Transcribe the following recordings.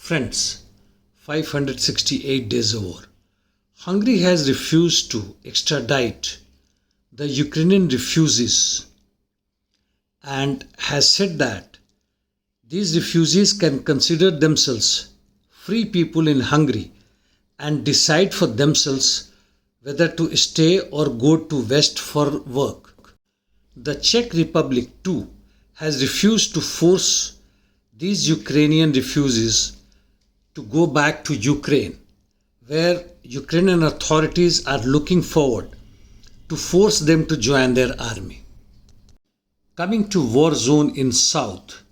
Friends, 568 days over. Hungary has refused to extradite the Ukrainian refugees and has said that these refugees can consider themselves free people in Hungary and decide for themselves whether to stay or go to West for work. The Czech Republic too has refused to force these Ukrainian refugees to go back to Ukraine, where Ukrainian authorities are looking forward to force them to join their army. Coming to war zone in south,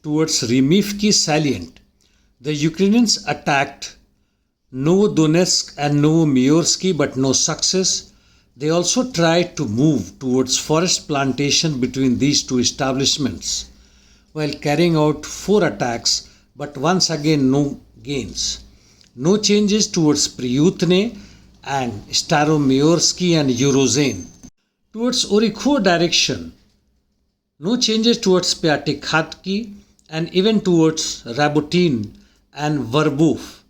towards Rimivki salient, the Ukrainians attacked Novodonetsk and Novomyorsky but no success. They also tried to move towards forest plantation between these two establishments while carrying out 4 attacks, but once again no gains. No changes towards Priyutne and Staromyorsky and Eurozane. Towards Orikho direction, no changes towards Pyatikhatki and even towards Rabotin and Verbov.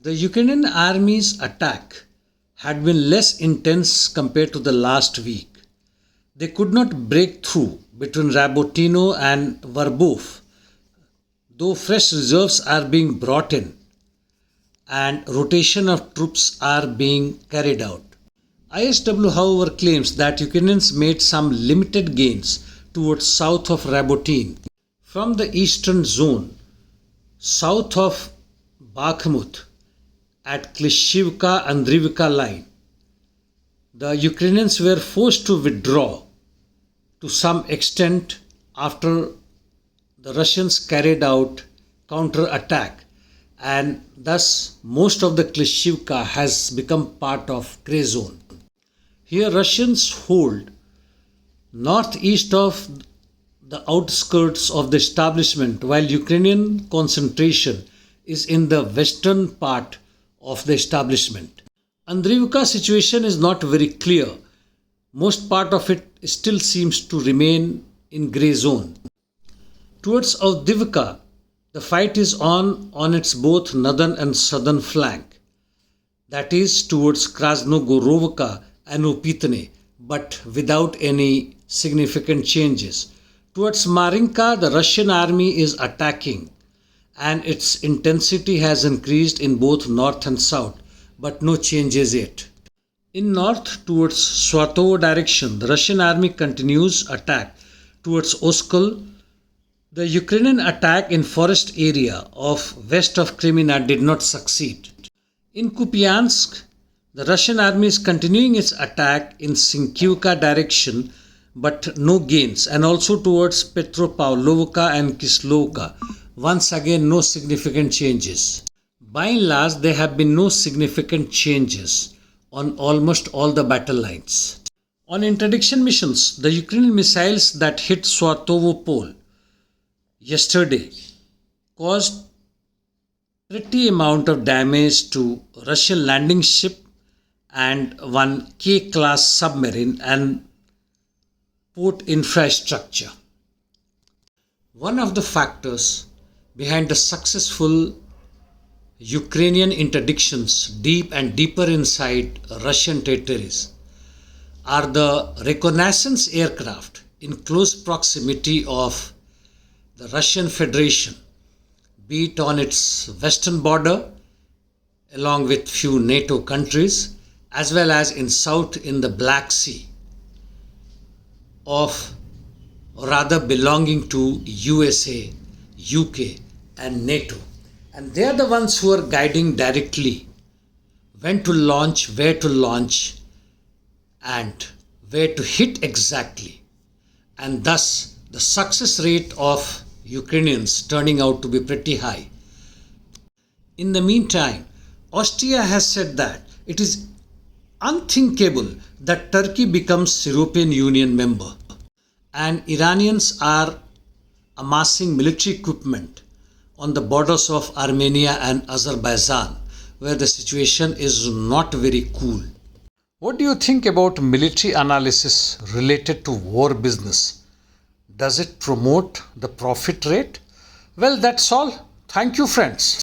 The Ukrainian army's attack had been less intense compared to the last week. They could not break through between Rabotino and Verbov, though fresh reserves are being brought in and rotation of troops are being carried out. ISW, however, claims that Ukrainians made some limited gains towards south of Rabotin. From the eastern zone, south of Bakhmut, at Klishivka-Andrivka line, the Ukrainians were forced to withdraw to some extent after the Russians carried out counter-attack, and thus most of the Klishivka has become part of grey zone. Here Russians hold northeast of the outskirts of the establishment, while Ukrainian concentration is in the western part of the establishment. Andrivka situation is not very clear. Most part of it still seems to remain in grey zone. Towards Avdiivka, the fight is on its both northern and southern flank, that is towards Krasnogorovka and Upitne, but without any significant changes. Towards Marinka, the Russian army is attacking and its intensity has increased in both north and south, but no changes yet. In north towards Swatovo direction, the Russian army continues attack towards Oskol. The Ukrainian attack in forest area of west of Crimea did not succeed. In Kupiansk, the Russian army is continuing its attack in Sinkivka direction but no gains, and also towards Petropavlovka and Kislovka. Once again, no significant changes. By and large, there have been no significant changes on almost all the battle lines. On interdiction missions, the Ukrainian missiles that hit Swatovo Pole yesterday caused pretty amount of damage to Russian landing ship and one K-class submarine and port infrastructure. One of the factors behind the successful Ukrainian interdictions deep and deeper inside Russian territories are the reconnaissance aircraft in close proximity of the Russian Federation, be it on its western border along with few NATO countries, as well as in south in the Black Sea, of or rather belonging to USA, UK and NATO. And they are the ones who are guiding directly when to launch, where to launch and where to hit exactly. And thus the success rate of Ukrainians turning out to be pretty high. In the meantime, Austria has said that it is unthinkable that Turkey becomes European Union member, and Iranians are amassing military equipment on the borders of Armenia and Azerbaijan, where the situation is not very cool. What do you think about military analysis related to war business? Does it promote the profit rate? Well, that's all. Thank you, friends.